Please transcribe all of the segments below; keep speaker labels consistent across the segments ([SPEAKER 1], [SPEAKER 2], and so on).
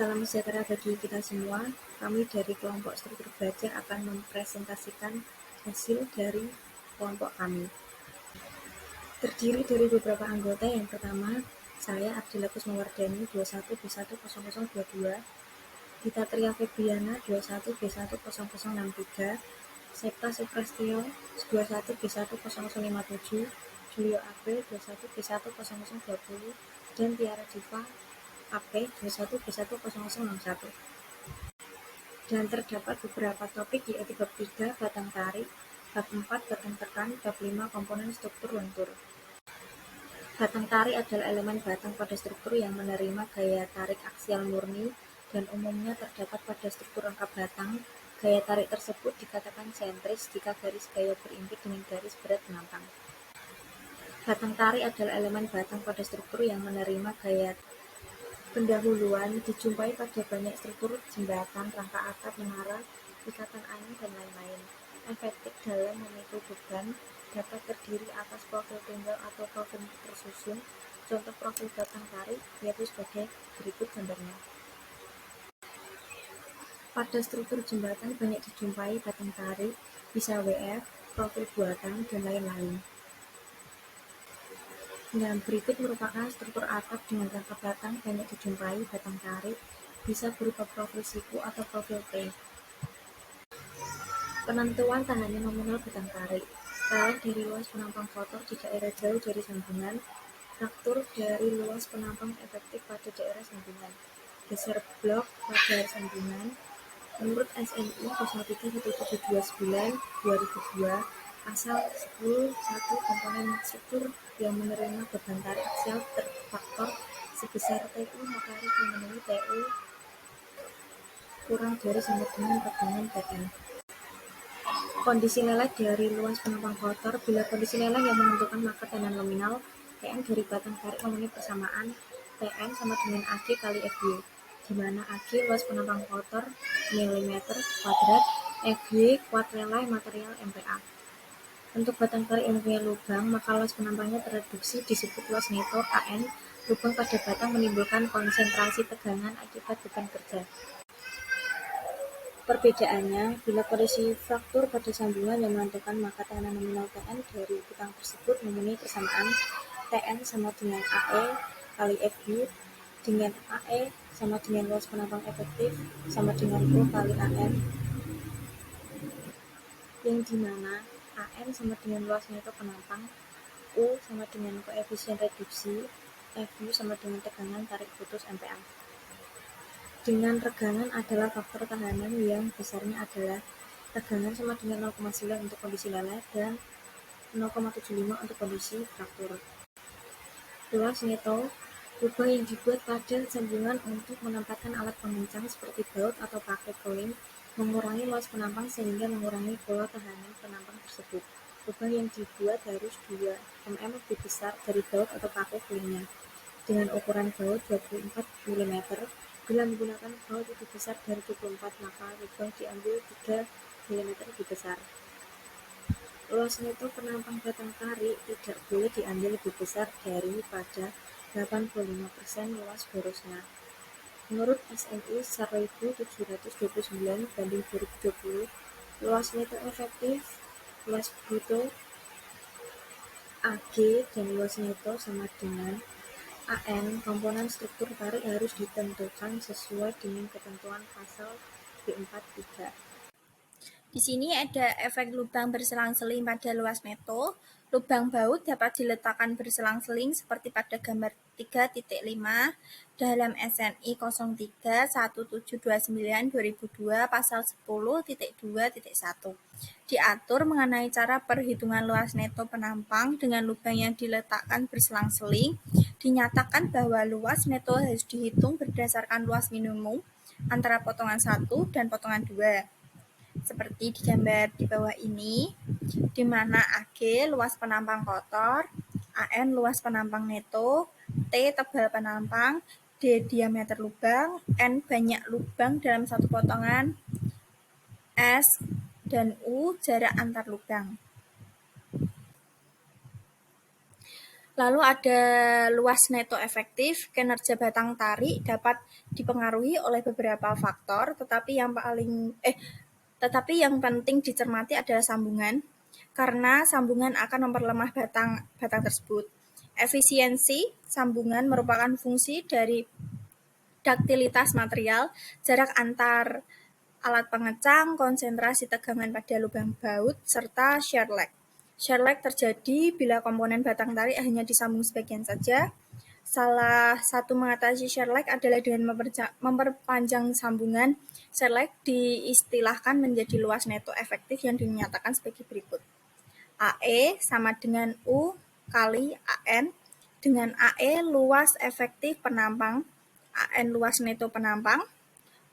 [SPEAKER 1] Salam sejahtera bagi kita semua. Kami dari kelompok struktur belajar akan mempresentasikan hasil dari kelompok kami. Terdiri dari beberapa anggota. Yang pertama, saya Abdillah Kusmawardani 21B10022, Gita Tria Febriana 21B10063, Septa Suprastio 21B10057, Julio April 21B10020, dan Tiara Diva AP 21B10061. Dan terdapat beberapa topik, yaitu bab 3 batang tarik, bab 4 batang tekan, bab 5 komponen struktur lentur. Batang tarik adalah elemen batang pada struktur yang menerima gaya tarik aksial murni dan umumnya terdapat pada struktur rangka batang. Gaya tarik tersebut dikatakan sentris jika garis gaya berimpit dengan garis berat penantang. Batang tarik adalah elemen batang pada struktur yang menerima gaya pendahuluan dijumpai pada banyak struktur jembatan, rangka atap, menara, ikatan angin, dan lain-lain. Efektif dalam memikul beban dapat terdiri atas profil tunggal atau profil tersusun. Contoh profil batang tarik yaitu sebagai berikut gambarnya. Pada struktur jembatan banyak dijumpai batang tarik, bisa WF, profil buatan, dan lain-lain. Nah, berikut merupakan struktur atap dengan rangka batang banyak dijumpai batang tarik, bisa berupa profil siku atau profil T. Penentuan tahanan nominal batang tarik. Tarik dari luas penampang kotor di daerah jauh dari sambungan. Fraktur dari luas penampang efektif pada daerah sambungan. Geser blok pada sambungan. Menurut SNI 031729/2002, pasal 10.1 komponen struktur yang menerima beban tarik aksial terfaktor sebesar TU maka harus memenuhi TU kurang dari sama dengan tegangan Tn. Kondisi leleh dari luas penampang kotor. Bila kondisi leleh yang menentukan maka tenan nominal Tn dari batang tarik memenuhi persamaan Tn sama dengan Ag kali Fy, di mana Ag luas penampang kotor mm kuadrat, Fy kuat leleh material MPa. Untuk batang tarik yang mempunyai lubang, maka luas penampangnya tereduksi disebut luas neto Kn. Lubang pada batang menimbulkan konsentrasi tegangan akibat beban kerja. Perbedaannya, bila kondisi fraktur pada sambungan yang menentukan maka tekanan nominal Tn dari batang tersebut memenuhi persamaan Tn sama dengan Ae kali Fy, dengan Ae sama dengan luas penampang efektif sama dengan U kali An, yang dimana An sama dengan luas neto penampang, U sama dengan koefisien reduksi, Fy sama dengan tegangan tarik putus MPa. Dengan regangan adalah faktor tahanan yang besarnya adalah tegangan sama dengan 0,9 untuk kondisi leleh dan 0,75 untuk kondisi fraktur. Luas neto, lubang yang dibuat pada sambungan untuk menempatkan alat pengencang seperti baut atau pakai koling mengurangi luas penampang sehingga mengurangi pola tahanan penampang tersebut. Lubang yang dibuat harus 2 mm lebih besar dari baut atau pakai kolingnya. Dengan ukuran baut 24 mm, bila menggunakan baut lebih besar dari 24, maka lubang diambil 3 mm lebih besar. Luas neto penampang batang tarik tidak boleh diambil lebih besar daripada 85% luas borosnya. Menurut SNI 1729/2020, luas neto efektif, luas bruto Ag, dan luas neto sama dengan An. Komponen struktur tarik harus ditentukan sesuai dengan ketentuan pasal B43.
[SPEAKER 2] Di sini ada efek lubang berselang-seling pada luas neto. Lubang baut dapat diletakkan berselang-seling seperti pada gambar 3.5 dalam SNI 031729/2002 pasal 10.2.1. Diatur mengenai cara perhitungan luas neto penampang dengan lubang yang diletakkan berselang-seling. Dinyatakan bahwa luas neto harus dihitung berdasarkan luas minimum antara potongan 1 dan potongan 2. Seperti di gambar di bawah ini, di mana Ag luas penampang kotor, An luas penampang neto, T tebal penampang, D diameter lubang, N banyak lubang dalam satu potongan, S dan U jarak antar lubang. Lalu ada luas neto efektif. Kinerja batang tarik dapat dipengaruhi oleh beberapa faktor, tetapi yang penting dicermati adalah sambungan, karena sambungan akan memperlemah batang tersebut. Efisiensi sambungan merupakan fungsi dari daktilitas material, jarak antar alat pengecang, konsentrasi tegangan pada lubang baut, serta shear lag. Shear lag terjadi bila komponen batang tarik hanya disambung sebagian saja. Salah satu mengatasi shear lag adalah dengan memperpanjang sambungan. Shear lag diistilahkan menjadi luas neto efektif yang dinyatakan sebagai berikut. AE sama dengan U kali AN, dengan AE luas efektif penampang, AN luas neto penampang,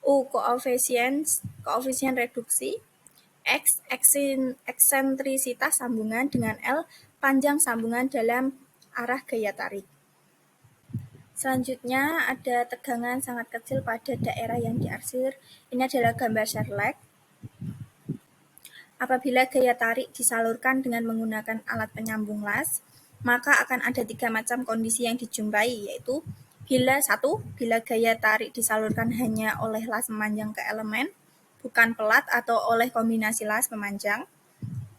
[SPEAKER 2] U koefisien reduksi, X eksentrisitas sambungan, dengan L panjang sambungan dalam arah gaya tarik. Selanjutnya ada tegangan sangat kecil pada daerah yang diarsir. Ini adalah gambar shear lag. Apabila gaya tarik disalurkan dengan menggunakan alat penyambung las, maka akan ada 3 macam kondisi yang dijumpai, yaitu bila gaya tarik disalurkan hanya oleh las memanjang ke elemen, bukan pelat, atau oleh kombinasi las memanjang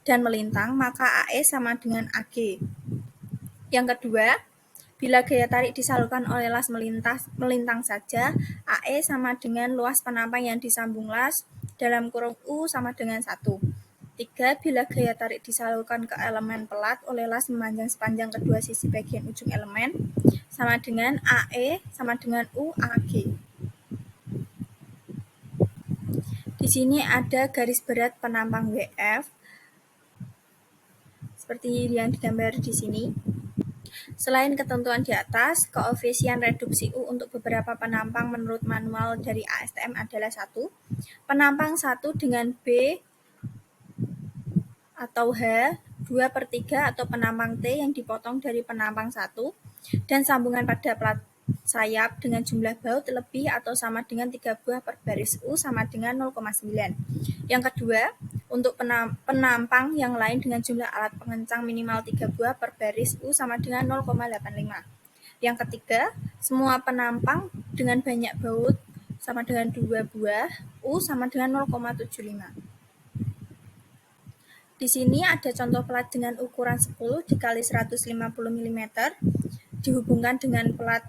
[SPEAKER 2] dan melintang, maka AE sama dengan AG. Yang kedua, bila gaya tarik disalurkan oleh las melintang saja, AE sama dengan luas penampang yang disambung las dalam kurung U sama dengan 1. 3. Bila gaya tarik disalurkan ke elemen pelat oleh las memanjang sepanjang kedua sisi bagian ujung elemen, sama dengan AE sama dengan U AG. Di sini ada garis berat penampang WF seperti yang digambar di sini. Selain ketentuan di atas, koefisien reduksi U untuk beberapa penampang menurut manual dari ASTM adalah 1, penampang 1 dengan B atau H, 2/3 atau penampang T yang dipotong dari penampang 1, dan sambungan pada plat sayap dengan jumlah baut lebih atau sama dengan 3 buah per baris U sama dengan 0,9. Yang kedua, untuk penampang yang lain dengan jumlah alat pengencang minimal 3 buah per baris U sama dengan 0,85. Yang ketiga, semua penampang dengan banyak baut sama dengan 2 buah, U sama dengan 0,75. Di sini ada contoh pelat dengan ukuran 10 dikali 150 mm dihubungkan dengan pelat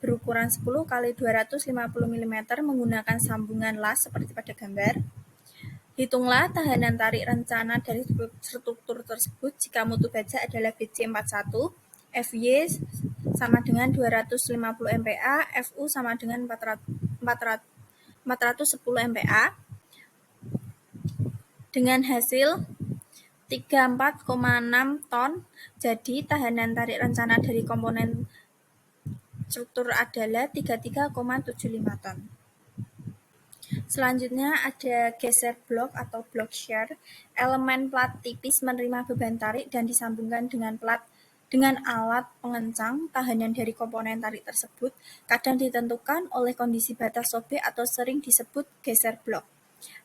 [SPEAKER 2] berukuran 10 kali 250 mm menggunakan sambungan las seperti pada gambar. Hitunglah tahanan tarik rencana dari struktur tersebut jika mutu baja adalah BC41, FY sama dengan 250 MPa, FU sama dengan 410 MPa, dengan hasil 34,6 ton. Jadi tahanan tarik rencana dari komponen struktur adalah 33,75 ton. Selanjutnya ada geser blok atau block shear. Elemen plat tipis menerima beban tarik dan disambungkan dengan alat pengencang. Tahanan dari komponen tarik tersebut kadang ditentukan oleh kondisi batas sobek atau sering disebut geser blok.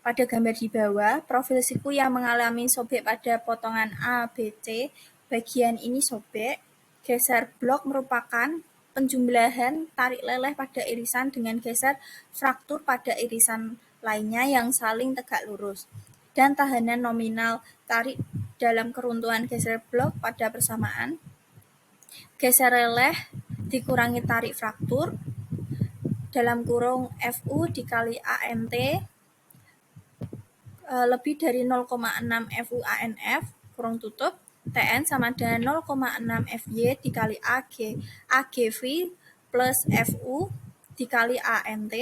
[SPEAKER 2] Pada gambar di bawah, profil siku yang mengalami sobek pada potongan A, B, C, bagian ini sobek. Geser blok merupakan penjumlahan tarik leleh pada irisan dengan geser fraktur pada irisan lainnya yang saling tegak lurus, dan tahanan nominal tarik dalam keruntuhan geser blok pada persamaan. Geser leleh dikurangi tarik fraktur dalam kurung FU dikali ANT lebih dari 0,6 FU ANF kurung tutup, TN sama dengan 0,6 FY dikali AGV plus FU dikali ANT.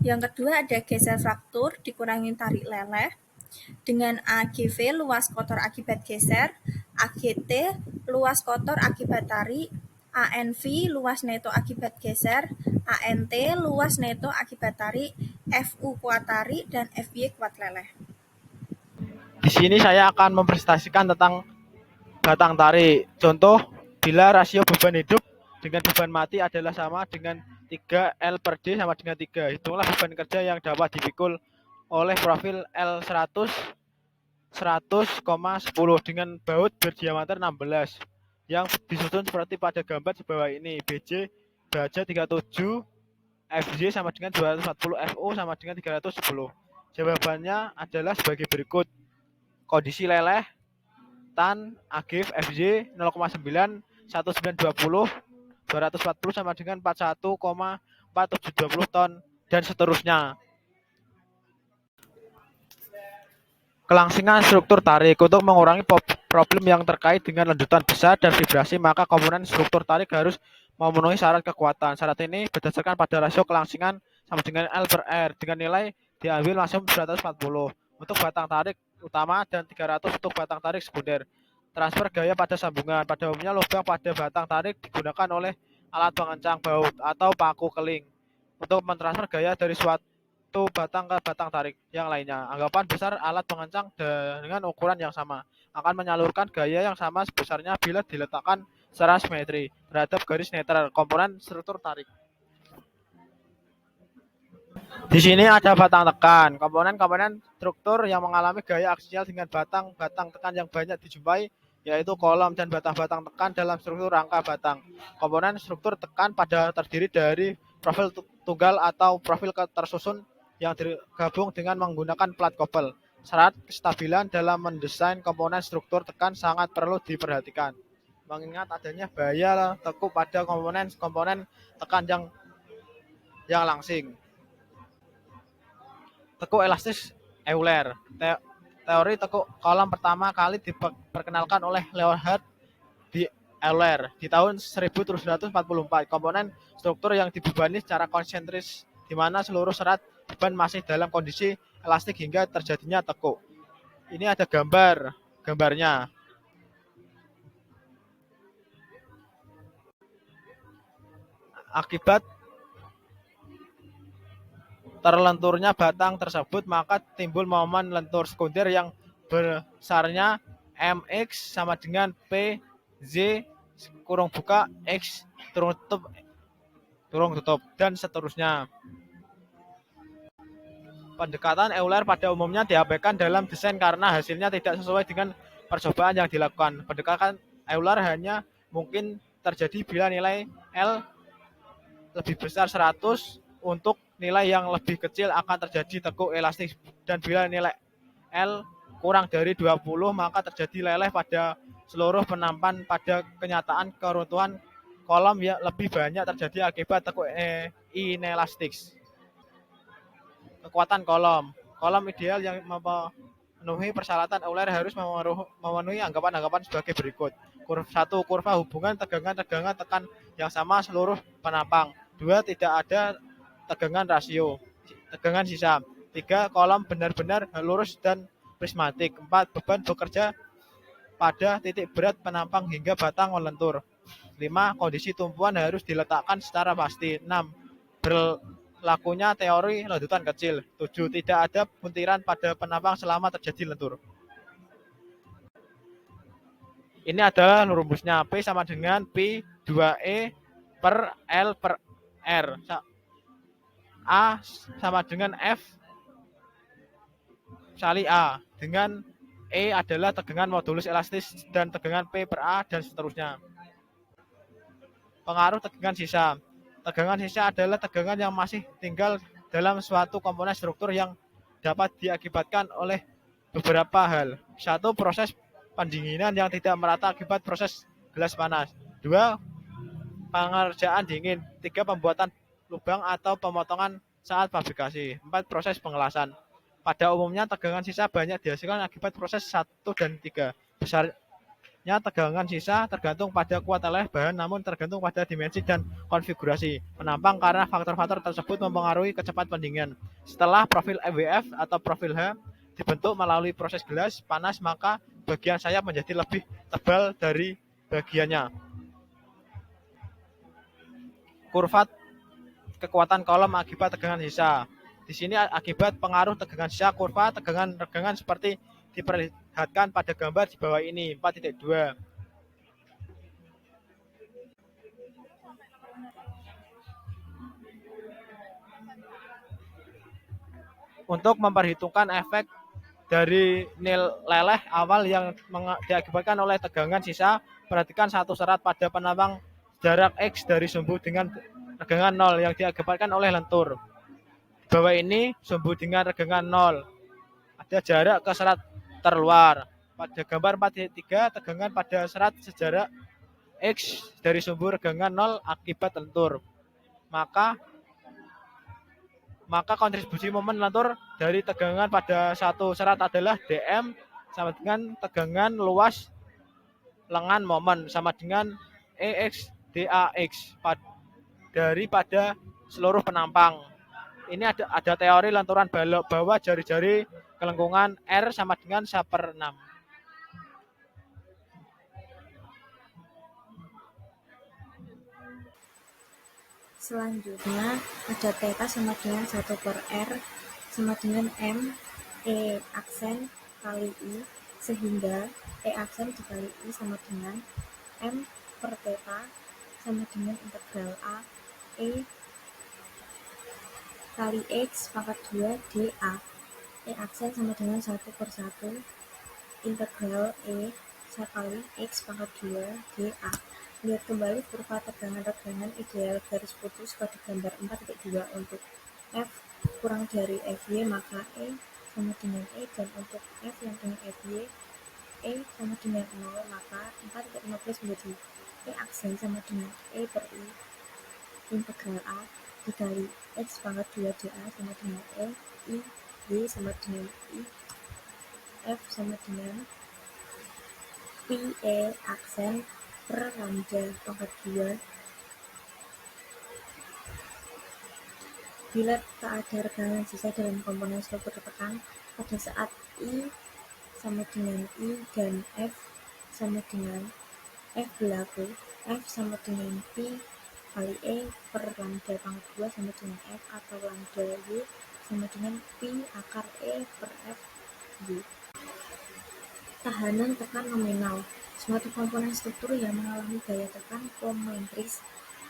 [SPEAKER 2] Yang kedua ada geser fraktur dikurangi tarik leleh dengan AGV luas kotor akibat geser, AGT luas kotor akibat tarik, ANV luas neto akibat geser, ANT luas neto akibat tarik, FU kuat tarik, dan FY kuat leleh.
[SPEAKER 3] Di sini saya akan mempresentasikan tentang batang tarik. Contoh, bila rasio beban hidup dengan beban mati adalah sama dengan 3 L per D sama dengan 3. Hitunglah beban kerja yang dapat dipikul oleh profil L100 100,10 dengan baut berdiameter 16. yang disusun seperti pada gambar di bawah ini. BJ baja 37, FJ sama dengan 240, FO sama dengan 310. Jawabannya adalah sebagai berikut. Kondisi leleh, tan, agif, FJ 0,9, 1920, 240 sama dengan 41,4720 ton, dan seterusnya. Kelangsingan struktur tarik. Untuk mengurangi problem yang terkait dengan lanjutan besar dan vibrasi, maka komponen struktur tarik harus memenuhi syarat kekuatan. Syarat ini berdasarkan pada rasio kelangsingan sama dengan L per R dengan nilai diambil langsung 140 untuk batang tarik utama dan 300 untuk batang tarik sekunder. Transfer gaya pada sambungan. Pada umumnya lubang pada batang tarik digunakan oleh alat pengencang baut atau paku keling untuk mentransfer gaya dari suatu batang ke batang tarik yang lainnya. Anggapan besar alat pengencang dengan ukuran yang sama akan menyalurkan gaya yang sama sebesarnya bila diletakkan secara simetri terhadap garis netral komponen struktur tarik. Di sini ada batang tekan. Komponen-komponen struktur yang mengalami gaya aksial dengan batang-batang tekan yang banyak dijumpai yaitu kolom dan batang-batang tekan dalam struktur rangka batang. Komponen struktur tekan pada terdiri dari profil tunggal atau profil tersusun yang digabung dengan menggunakan plat kopel. Syarat kestabilan dalam mendesain komponen struktur tekan sangat perlu diperhatikan. Mengingat adanya bahaya tekuk pada komponen tekan yang langsing. Tekuk elastis Euler. Teori tekuk kolom pertama kali diperkenalkan oleh Leonhard di Euler di tahun 1744. Komponen struktur yang dibebani secara konsentris di mana seluruh serat beban masih dalam kondisi elastik hingga terjadinya tekuk. Ini ada gambarnya. Akibat terlenturnya batang tersebut, maka timbul momen lentur sekunder yang besarnya mx sama dengan pz kurung buka x kurung tutup dan seterusnya. Pendekatan Euler pada umumnya diabaikan dalam desain karena hasilnya tidak sesuai dengan percobaan yang dilakukan. Pendekatan Euler hanya mungkin terjadi bila nilai L lebih besar 100 untuk nilai yang lebih kecil akan terjadi tekuk elastik dan bila nilai L kurang dari 20 maka terjadi leleh pada seluruh penampan. Pada kenyataan keruntuhan kolom yang lebih banyak terjadi akibat tekuk inelastik. Kekuatan kolom. Kolom ideal yang memenuhi persyaratan Euler harus memenuhi anggapan-anggapan sebagai berikut. 1. Kurva hubungan tegangan-tegangan tekan yang sama seluruh penampang. 2. Tidak ada tegangan rasio, tegangan sisa. 3. Kolom benar-benar lurus dan prismatik. 4. Beban bekerja pada titik berat penampang hingga batang melentur. 5. Kondisi tumpuan harus diletakkan secara pasti. 6. Berlakunya teori lanjutan kecil. 7. Tidak ada puntiran pada penampang selama terjadi lentur. Ini adalah rumusnya. P sama dengan P 2E per L per R. A sama dengan F kali A. Dengan E adalah tegangan modulus elastis dan tegangan P per A dan seterusnya. Pengaruh tegangan sisa. Tegangan sisa adalah tegangan yang masih tinggal dalam suatu komponen struktur yang dapat diakibatkan oleh beberapa hal. 1. Proses pendinginan yang tidak merata akibat proses gelas panas. 2. Pengerjaan dingin. 3. Pembuatan lubang atau pemotongan saat fabrikasi. 4. Proses pengelasan. Pada umumnya tegangan sisa banyak dihasilkan akibat proses 1 dan 3. Besarnya tegangan sisa tergantung pada kuat leleh bahan namun tergantung pada dimensi dan konfigurasi penampang karena faktor-faktor tersebut mempengaruhi kecepatan pendinginan. Setelah profil EWF atau profil H dibentuk melalui proses gelas panas maka bagian sayap menjadi lebih tebal dari bagiannya. Kurva kekuatan kolom akibat tegangan sisa. Di sini akibat pengaruh tegangan sisa kurva tegangan seperti diperlihatkan pada gambar di bawah ini 4.2. Untuk memperhitungkan efek dari nil leleh awal yang diakibatkan oleh tegangan sisa. Perhatikan satu serat pada penambang jarak X dari sumbu dengan tegangan 0 yang diakibatkan oleh lentur. Di bawah ini sumbu dengan tegangan 0. Ada jarak ke serat terluar. Pada gambar 4.3 tegangan pada serat sejarak X dari sumbu tegangan 0 akibat lentur. Maka kontribusi momen lentur dari tegangan pada satu serat adalah dm sama dengan tegangan luas lengan momen sama dengan EX DAX daripada seluruh penampang. Ini ada teori lenturan balok bawah jari-jari kelengkungan R sama dengan 1/6.
[SPEAKER 1] Selanjutnya ada theta sama dengan 1/R sama dengan M E aksen kali I, sehingga E aksen dikali I sama dengan M per theta sama dengan integral A E kali X pangkat 2 dA. E aksen sama dengan 1/1 integral E kali X pangkat 2 dA. Lihat kembali kurva tegangan-tegangan ideal garis putus pada gambar 4.2 untuk F kurang dari FY maka E sama dengan E, dan untuk F yang dengan FY E sama dengan 0 maka 4.15 menjadi E aksen sama dengan E per I integral A dikali X pangkat 2 dA sama dengan E I Y sama dengan I F sama dengan Pi E aksen per lambda pangkat 2. Bila tak ada rekanan sisa dalam komponen struktur tekan pada saat I sama dengan I dan F sama dengan F berlaku, F sama dengan Pi kali E per lambda pangkat 2 sama dengan F atau lambda Y sama dengan Pi akar E per F Y. Tahanan tekan nominal. Suatu komponen struktur yang mengalami gaya tekan kometris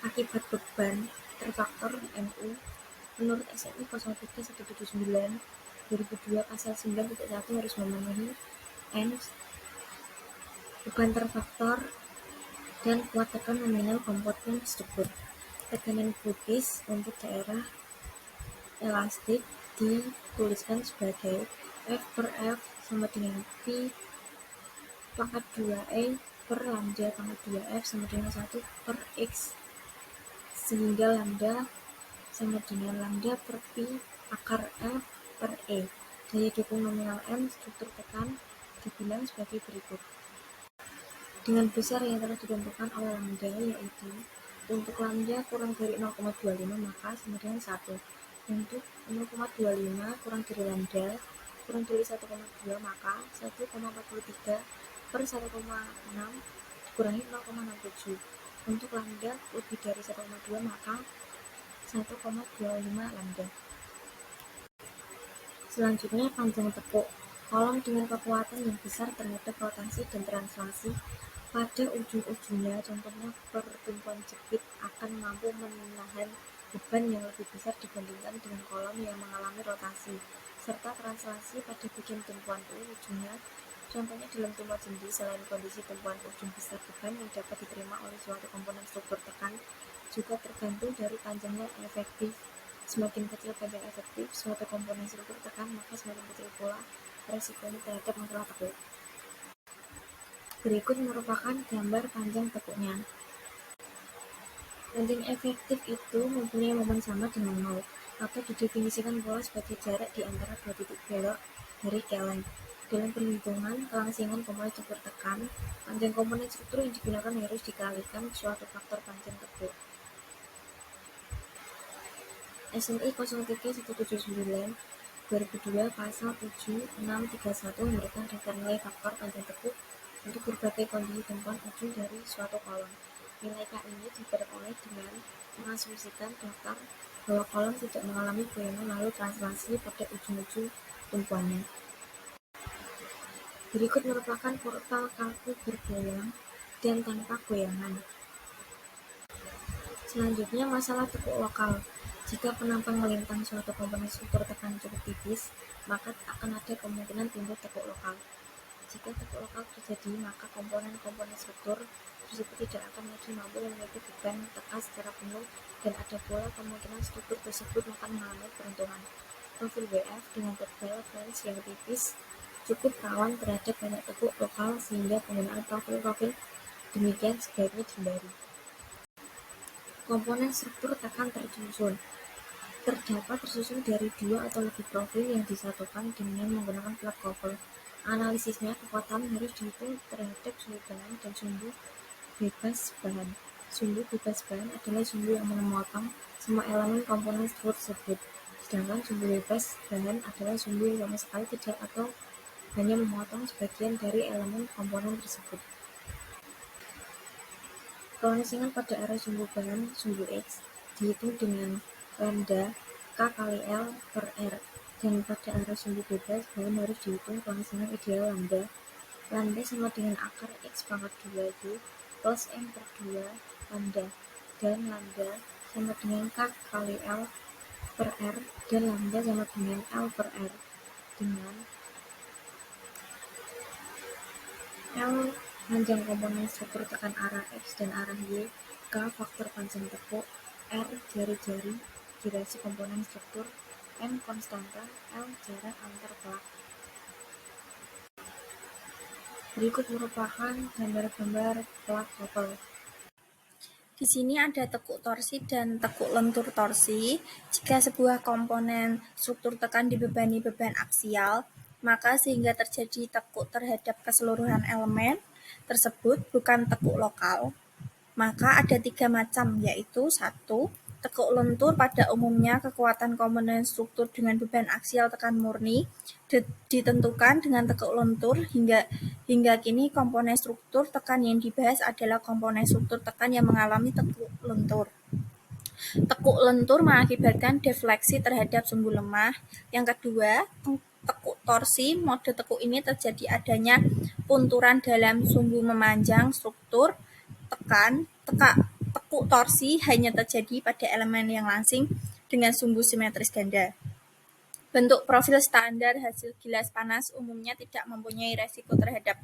[SPEAKER 1] akibat beban terfaktor MU menurut SNI 03179 2002 pasal 9.1 harus memenuhi N beban terfaktor dan kuat tekan nominal komponen struktur. Tekanan kubis untuk daerah elastik dituliskan sebagai F per F sama dengan Pi pangkat 2E per lambda pangkat 2F sama dengan 1 per X, sehingga lambda sama dengan lambda per Pi akar F per E. Daya dukung nominal M struktur tekan dibilang sebagai berikut. Dengan besar yang telah ditentukan oleh lambda, yaitu untuk lambda kurang dari 0,25 maka sama dengan 1. Untuk 0,25 kurang dari lambda kurang dari 1,2 maka 1,43 per 1,6 dikurangi 0,67. Untuk lambda lebih dari 1,2 maka 1,25 lambda. Selanjutnya panjang tekuk. Kolom dengan kekuatan yang besar terhadap rotasi dan translasi pada ujung-ujungnya, contohnya pertumpuan jepit, akan mampu menahan beban yang lebih besar dibandingkan dengan kolom yang mengalami rotasi, serta translasi pada bagian tumpuan ujungnya, contohnya dalam tumpuan sendi. Selain kondisi tumpuan ujung besar, beban yang dapat diterima oleh suatu komponen struktur tekan juga tergantung dari panjangnya efektif. Semakin kecil panjang efektif suatu komponen struktur tekan, maka semakin kecil pula resikonya terhadap masalah tekuk. Berikut merupakan gambar panjang tekuknya. Panjang efektif itu mempunyai momen sama dengan 0, atau didefinisikan pula sebagai jarak di antara dua titik belok dari keleng. Dalam perhitungan kelangsingan komponen struktur tekan, panjang komponen struktur yang digunakan harus dikalikan suatu faktor panjang tekuk. SNI 03179 2002 pasal 7631 memberikan daftar nilai faktor panjang tekuk untuk berbagai kondisi tumpuan ujung dari suatu kolom. Nilai K ini diperoleh dengan mengasumsikan daftar bahwa kolom tidak mengalami goyangan lalu translasi pada ujung-ujung tumpuannya. Berikut merupakan kurva kaku bergoyang dan tanpa goyangan. Selanjutnya masalah tekuk lokal. Jika penampang melintang suatu komponen struktur tekanan cukup tipis, maka akan ada kemungkinan timbul tekuk lokal. Jika tekuk lokal terjadi, maka komponen-komponen struktur tersebut tidak akan lagi mampu memiliki beban tekan secara penuh, dan ada pula kemungkinan struktur tersebut akan mengalami peruntuhan. Profil WF dengan tebal flange yang tipis cukup rawan terhadap banyak tekuk lokal, sehingga penggunaan profil-profil demikian sebaiknya dihindari. Komponen struktur tekan tersusun dari 2 atau lebih profil yang disatukan dengan menggunakan flat couple. Analisisnya, kekuatan harus dihitung terhadap sumbu bahan dan sumbu bebas bahan. Sumbu bebas bahan adalah sumbu yang memotong semua elemen komponen struktur tersebut, sedangkan sumbu bebas bahan adalah sumbu yang sama sekali tidak atau hanya memotong sebagian dari elemen komponen tersebut. Kelangsungan pada area sumbu bahan sumbu X dihitung dengan lambda K kali L per R, dan pada area sumbu bebas bahan harus dihitung kelangsungan ideal lambda. Lambda sama dengan akar X pangkat 2 plus M per 2 lambda, dan lambda sama dengan K kali L per R, dan lambda sama dengan L per R, dengan L panjang komponen struktur tekan arah X dan arah Y, K faktor panjang tekuk, R jari-jari durasi komponen struktur, M konstanta, L jarak antar pelak. Berikut merupakan gambar-gambar pelak couple.
[SPEAKER 2] Di sini ada tekuk torsi dan tekuk lentur torsi. Jika sebuah komponen struktur tekan dibebani beban aksial, maka sehingga terjadi tekuk terhadap keseluruhan elemen tersebut bukan tekuk lokal. Maka ada 3 macam, yaitu 1. Tekuk lentur pada umumnya kekuatan komponen struktur dengan beban aksial tekan murni ditentukan dengan tekuk lentur. Hingga kini komponen struktur tekan yang dibahas adalah komponen struktur tekan yang mengalami tekuk lentur. Tekuk lentur mengakibatkan defleksi terhadap sumbu lemah. Yang kedua, tekuk torsi. Mode tekuk ini terjadi adanya punturan dalam sumbu memanjang struktur tekan. Tekuk torsi hanya terjadi pada elemen yang langsing dengan sumbu simetris ganda. Bentuk profil standar hasil gilas panas umumnya tidak mempunyai resiko terhadap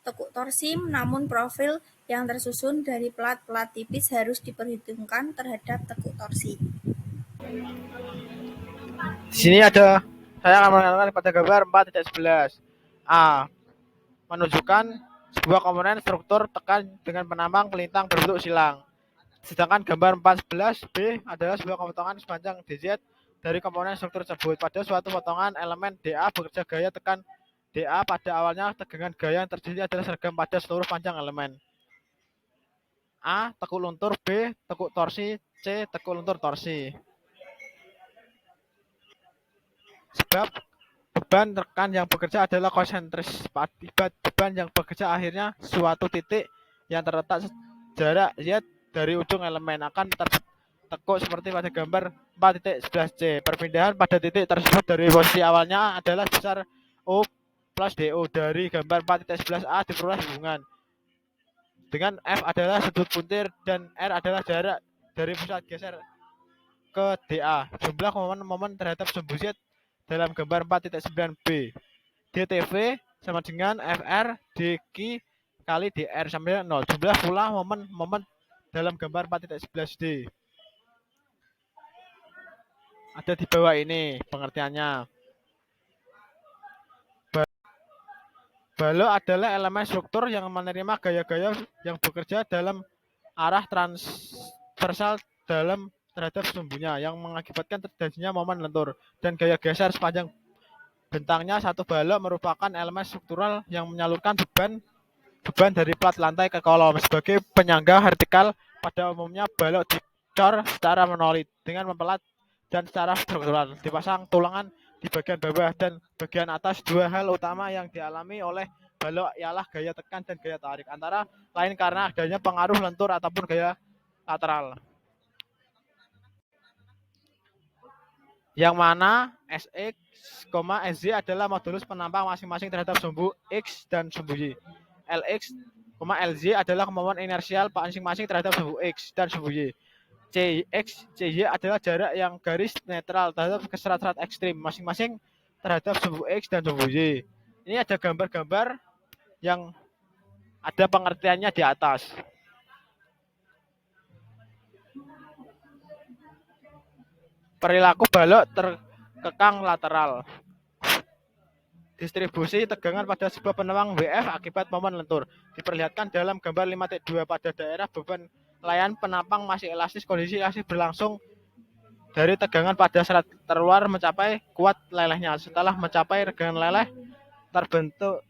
[SPEAKER 2] tekuk torsi, namun profil yang tersusun dari pelat-pelat tipis harus diperhitungkan terhadap tekuk torsi.
[SPEAKER 3] Di sini saya akan mengenalkan pada gambar 4.11. A. Menunjukkan sebuah komponen struktur tekan dengan penampang pelintang berbentuk silang. Sedangkan gambar 4.11 B adalah sebuah potongan sepanjang DZ dari komponen struktur tersebut. Pada suatu potongan elemen DA bekerja gaya tekan DA pada awalnya, tegangan gaya yang terjadi adalah seragam pada seluruh panjang elemen. A. Tekuk luntur. B. Tekuk torsi. C. Tekuk luntur torsi. Sebab beban tekan yang bekerja adalah konsentris. Akibat beban yang bekerja akhirnya suatu titik yang terletak jarak Z dari ujung elemen akan tertekuk seperti pada gambar 4.11C. Perpindahan pada titik tersebut dari posisi awalnya adalah sebesar O plus DO. Dari gambar 4.11A diperoleh hubungan dengan F adalah sudut puntir dan R adalah jarak dari pusat geser ke DA. Jumlah momen terhadap sumbu Z dalam gambar 4.9b. DTV sama dengan FR dQ kali DR sama dengan 0. Jumlah pula momen dalam gambar 4.11D. Ada di bawah ini pengertiannya. Balok adalah elemen struktur yang menerima gaya-gaya yang bekerja dalam arah transversal dalam terhadap sumbunya, yang mengakibatkan terjadinya momen lentur dan gaya geser sepanjang bentangnya. Satu balok merupakan elemen struktural yang menyalurkan beban dari plat lantai ke kolom. Sebagai penyangga vertikal, pada umumnya balok dicor secara monolit dengan mempelat dan secara struktural dipasang tulangan di bagian bawah dan bagian atas. Dua hal utama yang dialami oleh balok ialah gaya tekan dan gaya tarik, antara lain karena adanya pengaruh lentur ataupun gaya lateral, yang mana Sx, Sz adalah modulus penampang masing-masing terhadap sumbu X dan sumbu Y. Lx, Lz adalah kemampuan inersial masing-masing terhadap sumbu X dan sumbu Y. CX, CY adalah jarak yang garis netral terhadap serat-serat ekstrim masing-masing terhadap sumbu X dan sumbu Y. Ini ada gambar-gambar yang ada pengertiannya di atas. Perilaku balok terkekang lateral. Distribusi tegangan pada sebuah penempang WF akibat momen lentur diperlihatkan dalam gambar 5.2. Pada daerah beban layan penampang masih elastis, kondisi masih berlangsung dari tegangan pada serat terluar mencapai kuat lelehnya. Setelah mencapai regangan leleh terbentuk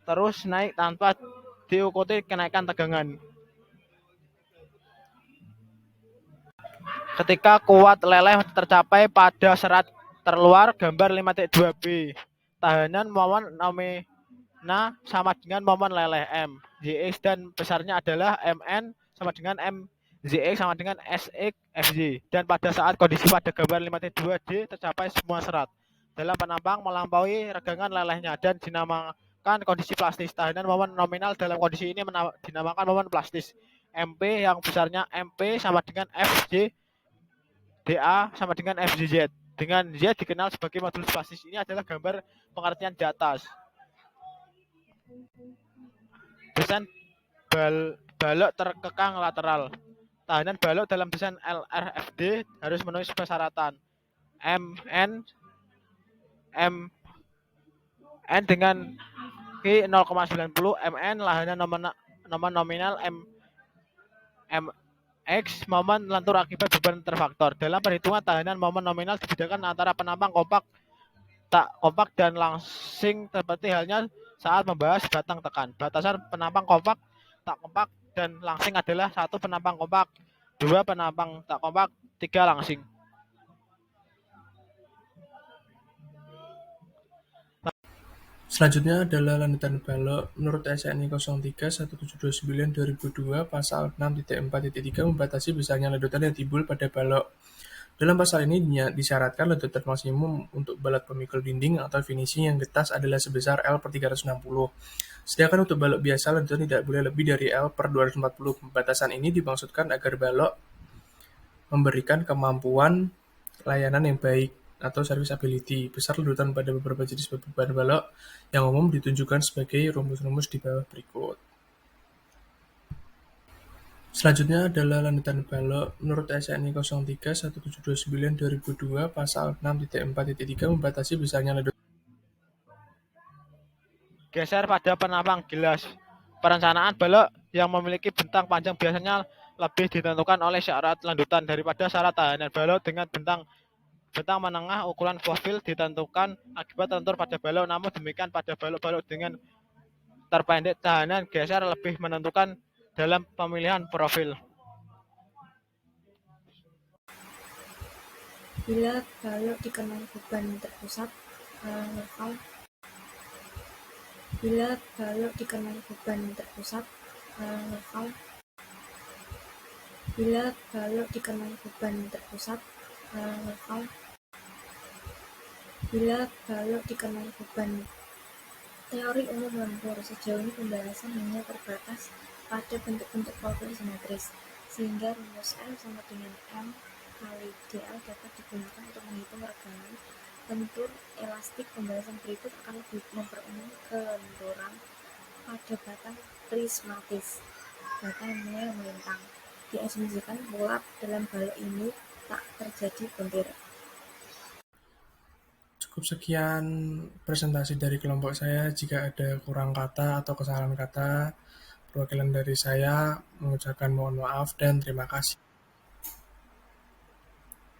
[SPEAKER 3] terus naik tanpa diikuti kenaikan tegangan. Ketika kuat leleh tercapai pada serat terluar, gambar 5.2b, tahanan momen nomina sama dengan momen leleh M. Jx dan besarnya adalah Mn sama dengan Mzx sama dengan Sx Fy. Dan pada saat kondisi pada gambar 5.2d tercapai semua serat dalam penampang melampaui regangan lelehnya dan dinamakan kondisi plastis. Tahanan momen nominal dalam kondisi ini dinamakan momen plastis. MP yang besarnya MP sama dengan Fj DA sama dengan FZZ. Dengan Z dikenal sebagai modulus plastis. Ini adalah gambar pengertian di atas. Desain balok terkekang lateral. Tahanan balok dalam desain LRFD harus memenuhi persyaratan MN dengan Q 0,90, MN lahanan nominal X momen lentur akibat beban terfaktor. Dalam perhitungan tahanan momen nominal dibedakan antara penampang kompak, tak kompak dan langsing seperti halnya saat membahas batang tekan. Batasan penampang kompak, tak kompak dan langsing adalah 1 penampang kompak, 2 penampang tak kompak, 3 langsing.
[SPEAKER 4] Selanjutnya adalah landasan balok. Menurut SNI 03-1729/2002 pasal 6.4.3 membatasi besarnya ledotan yang timbul pada balok. Dalam pasal ini disyaratkan ledotan maksimum untuk balok pemikul dinding atau finishing yang getas adalah sebesar L/360. Sedangkan untuk balok biasa ledotan tidak boleh lebih dari L/240. Pembatasan ini dimaksudkan agar balok memberikan kemampuan layanan yang baik atau serviceability. Besar ledotan pada beberapa jenis beban balok yang umum ditunjukkan sebagai rumus-rumus di bawah berikut. Selanjutnya adalah landasan balok. Menurut SNI 03-1729/2002 pasal 6.4.3 membatasi besarnya ledotan.
[SPEAKER 3] Geser pada penampang gelas. Perencanaan balok yang memiliki bentang panjang biasanya lebih ditentukan oleh syarat landutan daripada syarat tahanan. Balok dengan bentang menengah ukuran profil ditentukan akibat lentur pada balok, namun demikian pada balok-balok dengan terpendek tahanan geser lebih menentukan dalam pemilihan profil.
[SPEAKER 1] Bila balok dikenai beban terpusat lokal. Bila balok dikenai beban terpusat lokal. Bila balok dikenai beban terpusat lokal. Bila balok dikenai beban. Teori umum lentur. Sejauh ini pembahasan hanya terbatas pada bentuk-bentuk profil simetris, sehingga rumus L sama dengan M kali DL dapat digunakan untuk menghitung regangan lentur elastik. Pembahasan berikut akan lebih memperumum kelenturan pada batang prismatis, batang yang mulai melintang. Diasumsikan pula dalam balok ini tak terjadi buntir.
[SPEAKER 4] Cukup sekian presentasi dari kelompok saya. Jika ada kurang kata atau kesalahan kata, perwakilan dari saya mengucapkan mohon maaf dan terima kasih.